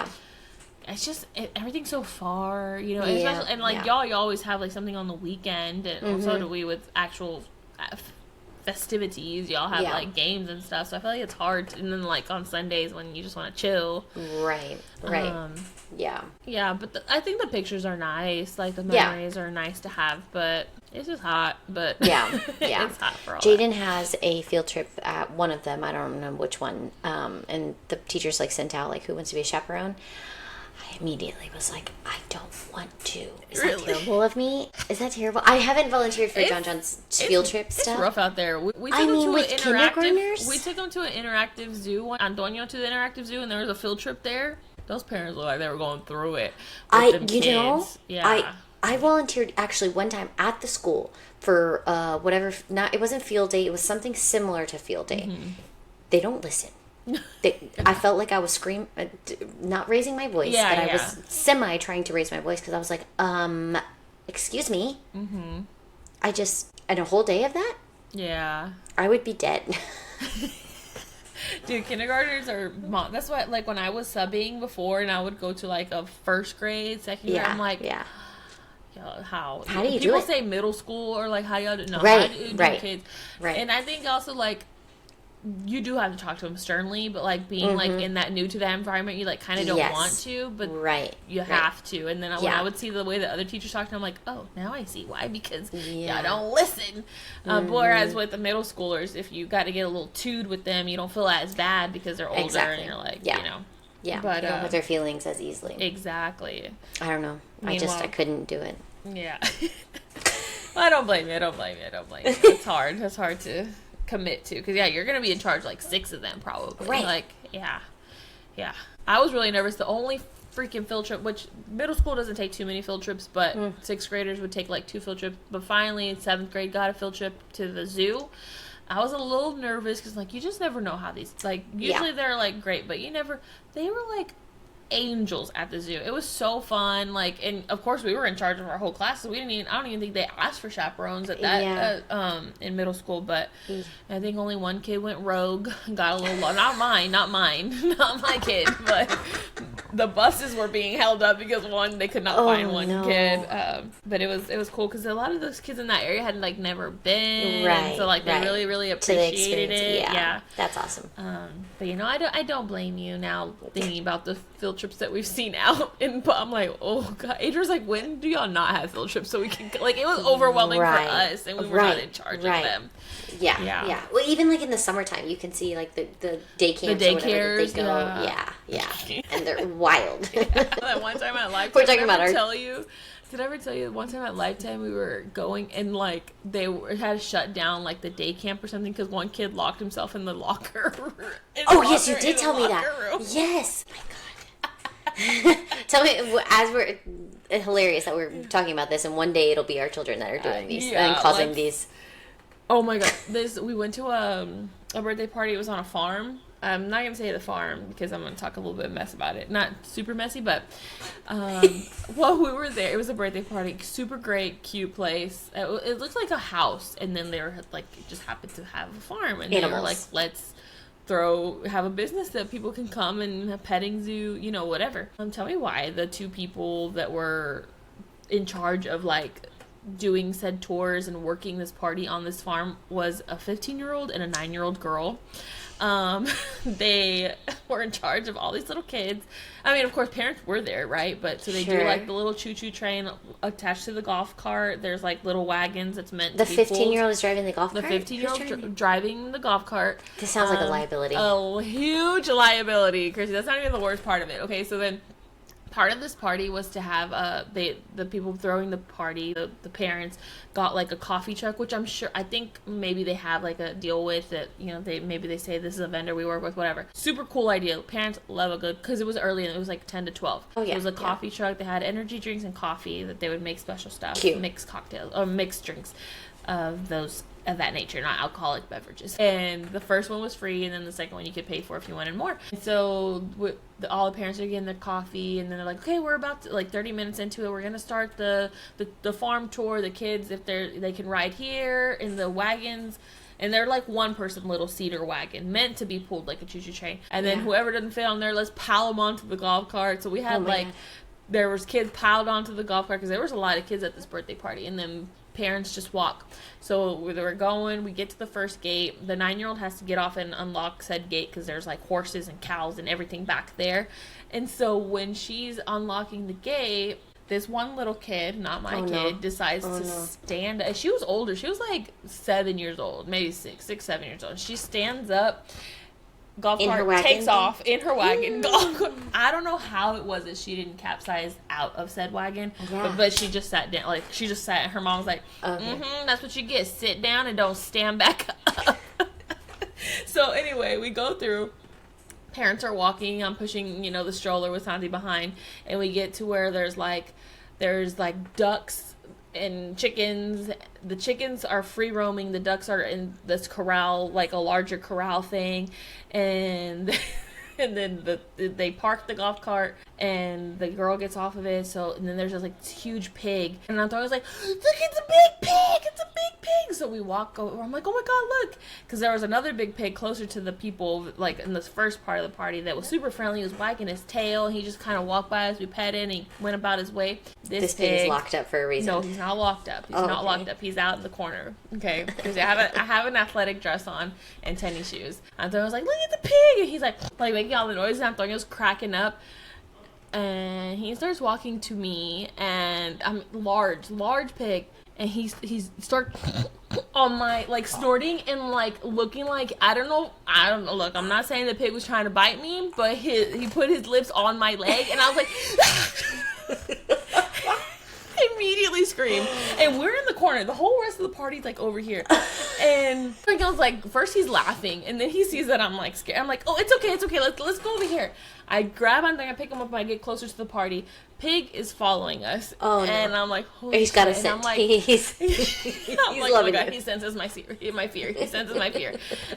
it's just everything's so far, you know. Especially, and like y'all always have like something on the weekend, and so do we with actual festivities. Y'all have like games and stuff, so I feel like it's hard and then like on Sundays when you just want to chill, right but I think the pictures are nice, like the memories are nice to have, but it's just hot. But it's hot for all Jaden has a field trip at one of them, I don't know which one, and the teachers like sent out like who wants to be a chaperone. I immediately was like, I don't want to. Is that terrible of me? Is that terrible? I haven't volunteered for John John's field trip stuff. It's rough out there. We took him to an interactive. We took him to an interactive zoo. Antonio to the interactive zoo, and there was a field trip there. Those parents looked like they were going through it. I volunteered actually one time at the school for whatever. It wasn't field day. It was something similar to field day. Mm-hmm. They don't listen. I felt like I was not raising my voice, but I was semi trying to raise my voice because I was like, excuse me. Mm-hmm. And a whole day of that? Yeah. I would be dead. Dude, kindergartners are, that's why, like, when I was subbing before and I would go to, like, a first grade, second grade, I'm like, how do you do it? People say middle school, or, like, how y'all do, how do you do kids? Right. And I think also, like, you do have to talk to them sternly, but like being like in that new to that environment, you like kind of don't want to, but you have to. And then when I would see the way that other teachers talk to them, I'm like, oh, now I see why, because y'all don't listen. Whereas with the middle schoolers, if you got to get a little tood with them, you don't feel as bad because they're older and you're like, you know. Yeah, but you don't hurt their feelings as easily. Exactly. I don't know. I couldn't do it. Yeah. I don't blame you. It's hard. It's hard to commit to, because you're gonna be in charge like 6 of them probably, like I was really nervous. The only freaking field trip, which middle school doesn't take too many field trips, but 6th graders would take like 2 field trips, but finally 7th grade got a field trip to the zoo, I was a little nervous because, like, you just never know how these, like, usually they're, like, great, but you never, they were, like, angels at the zoo. It was so fun. Like, and of course we were in charge of our whole class, so I don't even think they asked for chaperones at that in middle school, but I think only one kid went rogue, got a little not mine not my kid, but the buses were being held up because they could not find one kid, but it was cool because a lot of those kids in that area had like never been, and so like they really appreciated it. Yeah, that's awesome. But you know, I don't blame you now thinking about the field trips that we've seen out, and I'm like, oh god, Adrian's like, when do y'all not have field trips so we can, like, it was overwhelming for us, and we were not in charge of them. Yeah. Well, even like in the summertime, you can see like the day camps, the or whatever that they go. And they're wild. That one time at Lifetime, we're talking about did I ever tell you one time at Lifetime we were going and like they had to shut down like the day camp or something because one kid locked himself in the locker. Yes, you did tell me that. Room. Yes. My God. Tell me, as we're hilarious that we're talking about this, and one day it'll be our children that are doing these and causing these. Oh my God! We went to a birthday party. It was on a farm. I'm not gonna say the farm because I'm gonna talk a little bit of mess about it. Not super messy, but while we were there, it was a birthday party. Super great, cute place. It looked like a house, and then they were like just happened to have a farm, and they were like, let's have a business that people can come and a petting zoo, you know, whatever. Tell me why the two people that were in charge of like doing said tours and working this party on this farm was a 15-year-old and a 9-year-old girl. They were in charge of all these little kids. I mean, of course, parents were there, right? But so they do like the little choo-choo train attached to the golf cart. There's like little wagons that's meant to be pulled. The 15-year-old is driving the golf cart? The 15-year-old driving the golf cart. This sounds like a liability. A huge liability, Kristi. That's not even the worst part of it. Okay, so then part of this party was to have the people throwing the party, the parents got like a coffee truck, which I think maybe they have like a deal with that, you know, they say this is a vendor we work with, whatever. Super cool idea. Parents love a good, because it was early and it was like 10 to 12. Oh yeah. It was a coffee truck. They had energy drinks and coffee that they would make special stuff. Cute. Mixed cocktails or mixed drinks of that nature, not alcoholic beverages. And the first one was free, and then the second one you could pay for if you wanted more. And so all the parents are getting their coffee, and then they're like, okay, we're about to, like 30 minutes into it, we're gonna start the farm tour. The kids, if they can ride here in the wagons. And they're like one person little cedar wagon meant to be pulled like a choo-choo train. And then whoever doesn't fit on there, let's pile them onto the golf cart. So we had there was kids piled onto the golf cart because there was a lot of kids at this birthday party, and then parents just walk. So we get to the first gate. The 9-year-old has to get off and unlock said gate because there's like horses and cows and everything back there. And so when she's unlocking the gate, this one little kid, not my kid, decides to stand. She was older. She was like 7 years old, maybe 7 years old. She stands up. Golf cart takes off in her wagon. I don't know how it was that she didn't capsize out of said wagon, but she just sat down. Like she just sat. Her mom was like, "That's what you get. Sit down and don't stand back up." So anyway, we go through. Parents are walking. I'm pushing, the stroller with Santi behind, and we get to where there's like ducks and chickens. The chickens are free roaming. The ducks are in this corral, like a larger corral thing, and then they park the golf cart, and the girl gets off of it. And then there's just like this huge pig, and I was like, look, it's a big pig! It's a big pig! So we walk over. I'm like, oh my god, look! Because there was another big pig closer to the people, like in this first part of the party, that was super friendly. He was wagging his tail, and he just kind of walked by us. We pet him, and he went about his way. This pig is locked up for a reason. No, he's not locked up. He's not locked up. He's out in the corner. Okay, because I have an athletic dress on and tennis shoes. And so I was like, look at the pig! And he's like making all the noises. And Antonio's cracking up. And he starts walking to me, and I'm large pig, and he starts on my, like, snorting and, like, looking like, I don't know, look, I'm not saying the pig was trying to bite me, but he put his lips on my leg, and I was like, immediately scream. And we're in the corner. The whole rest of the party's like over here. And Miguel's like, first he's laughing, and then he sees that I'm like scared. I'm like, oh, it's okay. Let's go over here. I grab Antonio, I pick him up, and I get closer to the party. Pig is following us. Oh, no. And I'm like, he's got a scent. I'm like, he's like, loving oh my God, it. He senses my fear. He senses my fear.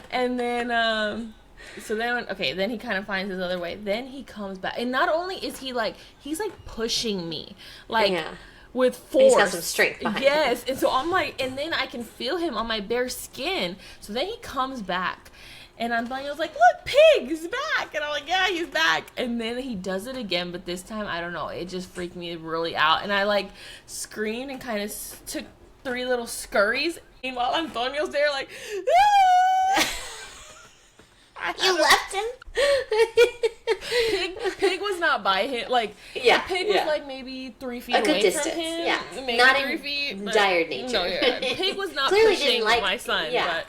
And then, so then, okay, then he kind of finds his other way. Then he comes back. And not only is he like, he's like pushing me. Like, with force. He's got some strength behind him. Yes. And so I'm like, and then I can feel him on my bare skin. So then he comes back. And Antonio's like, look, Pig's back. And I'm like, yeah, he's back. And then he does it again. But this time, I don't know. It just freaked me really out. And I like screamed and kind of took 3 little scurries. And while Antonio's there, like, ah! You left him? Pig was not by him. Like, Pig was like maybe 3 feet away distance. from him. Yeah. Maybe not 3 feet. Dire nature. No, yeah. Pig was not Clearly pushing didn't like my son. Yeah.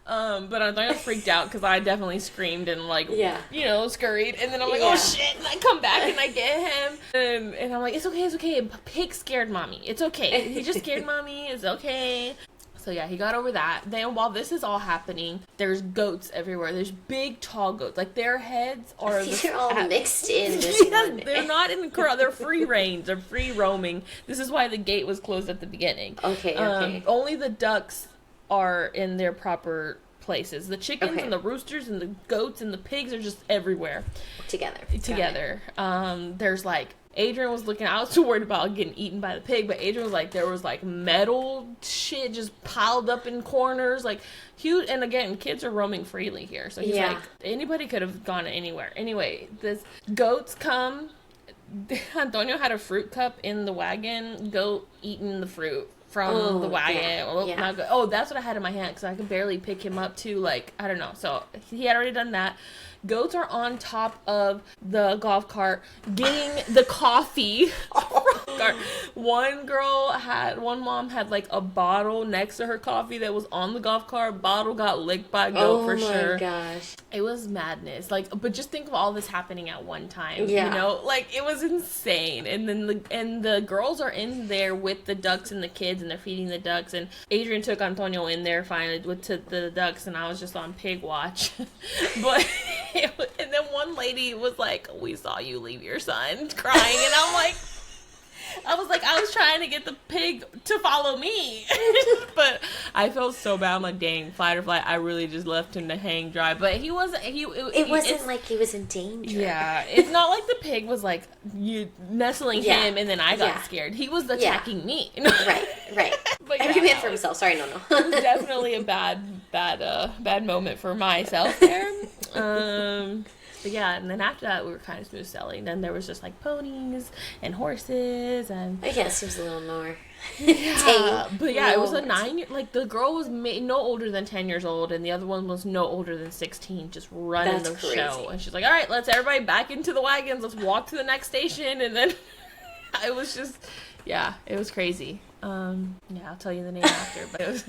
But Antonio freaked out because I definitely screamed and like, scurried. And then I'm like, oh shit. And I come back and I get him. And I'm like, it's okay. And Pig scared mommy. It's okay. He just scared mommy. It's okay. So yeah, he got over that. Then while this is all happening, there's goats everywhere. There's big, tall goats. Like their heads are... These are all mixed in this one. They're not in the corral. They're free range. They're free roaming. This is why the gate was closed at the beginning. Okay. Only the ducks are in their proper places. The chickens and the roosters and the goats and the pigs are just everywhere. Together. There's like... Adrian was looking, I was too worried about getting eaten by the pig, but Adrian was like, there was like metal shit just piled up in corners, like huge, and again, kids are roaming freely here, so he's like, anybody could have gone anywhere. Anyway, this goats come, Antonio had a fruit cup in the wagon, goat eating the fruit from the wagon. That's what I had in my hand, because I could barely pick him up too, like, I don't know, so he had already done that. Goats are on top of the golf cart getting the coffee. One mom had like a bottle next to her coffee that was on the golf cart. Bottle got licked by a goat for sure. Oh my gosh. It was madness. Like, but just think of all this happening at one time. You know, like it was insane. And then the girls are in there with the ducks and the kids, and they're feeding the ducks. And Adrian took Antonio in there finally to the ducks, and I was just on pig watch. But and then one lady was like, we saw you leave your son, crying. And I was trying to get the pig to follow me. But I felt so bad. I'm like, dang, fight or flight. I really just left him to hang dry. But he wasn't, it wasn't like he was in danger. Yeah. It's not like the pig was like you nestling him and then I got scared. He was attacking me. Right. But he meant for himself. Sorry, no. It was definitely a bad moment for myself there. But yeah, and then after that, we were kind of smooth sailing. Then there was just like ponies and horses and... it seems a little more... But yeah, it was a 9-year... Like, the girl was no older than 10 years old, and the other one was no older than 16, just running the show. And she's like, all right, let's everybody back into the wagons. Let's walk to the next station. And then it was just... Yeah, it was crazy. I'll tell you the name after, but it was...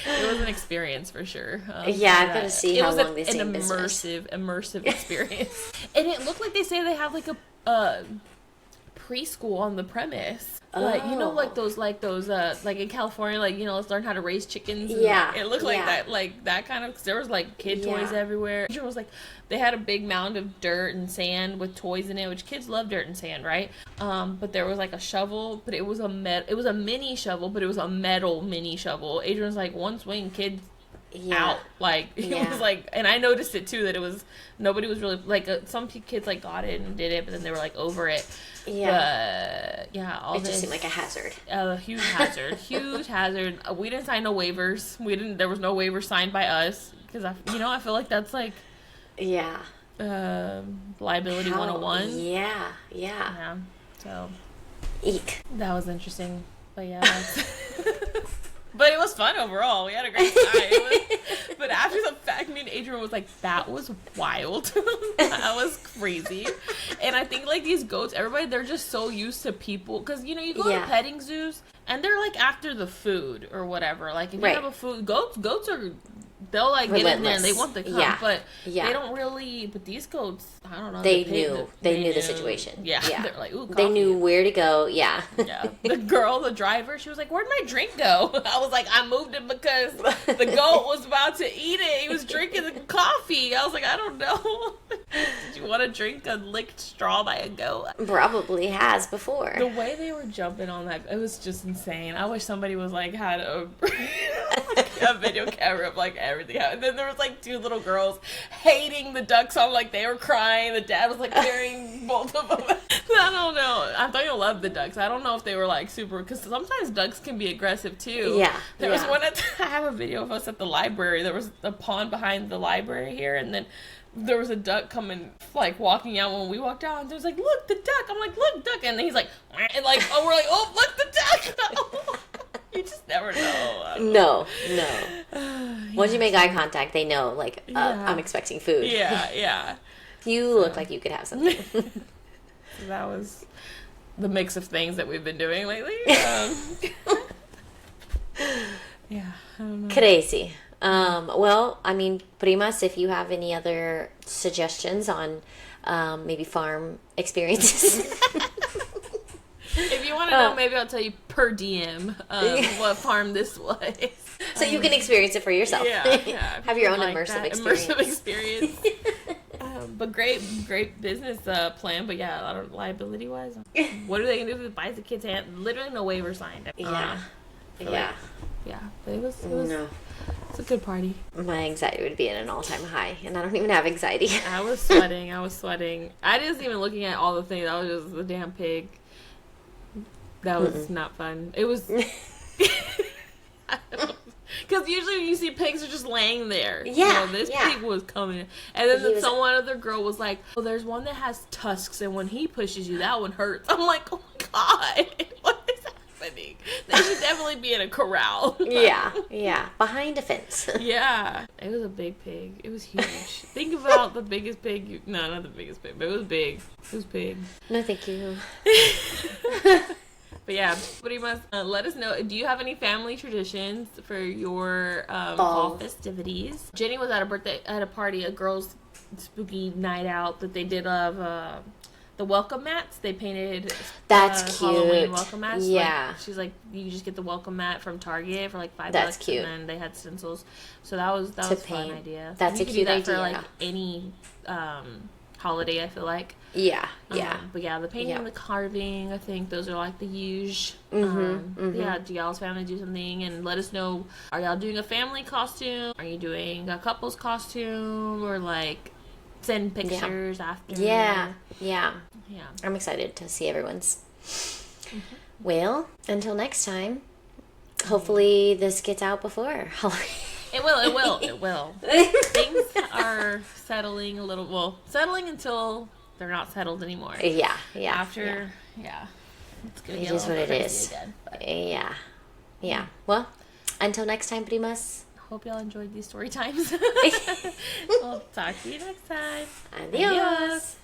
It was an experience for sure. I've got to see how long they stay in business. Immersive experience. And it looked like they say they have like a preschool on the premise. Like, you know, like those, like in California, like, you know, let's learn how to raise chickens. It looked like that kind of, cause there was like kid toys everywhere. It was like, they had a big mound of dirt and sand with toys in it, which kids love dirt and sand, right? But there was like a shovel, but it was a mini shovel, but it was a metal mini shovel. Adrian was like, one swing, kids out. Like, it was like, and I noticed it too, that nobody was really, like, some kids like got it and did it, but then they were like over it. It just seemed like a hazard. A huge hazard. We didn't sign no waivers. There was no waivers signed by us, because I feel like that's like liability 101. Yeah. So eek. That was interesting. But but it was fun overall. We had a great time. But after the fact, me and Adrian was like, that was wild. That was crazy. And I think like these goats, everybody, they're just so used to people. Because, you go to petting zoos and they're like after the food or whatever. Like if you have a food, goats are they'll like get in there and Relentless. they want to come, Yeah. but Yeah. they don't really. But these goats, I don't know. They knew the situation. Yeah, Yeah. they're like, ooh, coffee. They knew where to go. Yeah. Yeah. The driver, she was like, "Where'd my drink go?" I was like, "I moved it because the goat was about to eat it. He was drinking the coffee." I was like, "I don't know. Did you want to drink a licked straw by a goat?" Probably has before. The way they were jumping on that, it was just insane. I wish somebody was like had a video camera of like everything. And then there was like two little girls hating the ducks on, like they were crying. The dad was like carrying both of them. I don't know. I thought you loved the ducks. I don't know if they were like super, because sometimes ducks can be aggressive too. Yeah. There was one I have a video of us at the library. There was a pond behind the library here, and then there was a duck coming, like, walking out when we walked out, and there was like, "Look, the duck." I'm like, "Look, duck." And then he's like, and like, oh, we're like, "Oh, look, the duck." You just never know. No. Once you make eye contact, they know, like, I'm expecting food. Yeah. You look like you could have something. That was the mix of things that we've been doing lately. Yeah, I don't know. Crazy. Well, I mean, Primas, if you have any other suggestions on maybe farm experiences. If you want to know, maybe I'll tell you per DM what farm this was. So you can experience it for yourself. Yeah. Have your own like immersive that. experience. Immersive experience. But great business plan. But yeah, a lot of liability wise. What are they gonna do if it bites the kid's hand? Literally no waiver signed. Yeah. But it was No. it's a good party. My anxiety would be at an all-time high, and I don't even have anxiety. I was sweating. I wasn't even looking at all the things. I was just the damn pig. That was not fun. It was. Because usually when you see pigs are just laying there. Yeah, This pig was coming. And then one other girl was like, "Oh, there's one that has tusks, and when he pushes you, that one hurts." I'm like, "Oh my God, what is happening?" They should definitely be in a corral. Yeah. Behind a fence. Yeah. It was a big pig. It was huge. Think about the biggest pig. No, not the biggest pig, but it was big. It was big. No, thank you. But yeah, pretty much. Let us know. Do you have any family traditions for your fall festivities? Jenny was at a party, a girls' spooky night out that they did of the welcome mats. They painted That's cute. Halloween welcome mats. Yeah. Like, she's like, you just get the welcome mat from Target for like $5. That's cute. And then they had stencils. So that was a fun idea. That's you a cute do that idea. for like any holiday, I feel like. Yeah. But yeah, the painting and the carving, I think those are like the huge. Yeah, do y'all's family do something? And let us know, are y'all doing a family costume? Are you doing a couple's costume? Or like send pictures after? Yeah. I'm excited to see everyone's. Well, until next time, hopefully this gets out before Halloween. It will. Things are settling a little, settling until they're not settled anymore. Yeah. After, it's gonna get It is what it crazy is. again, but Yeah. Well, until next time, Primas. hope y'all enjoyed these story times. We'll talk to you next time. Adios.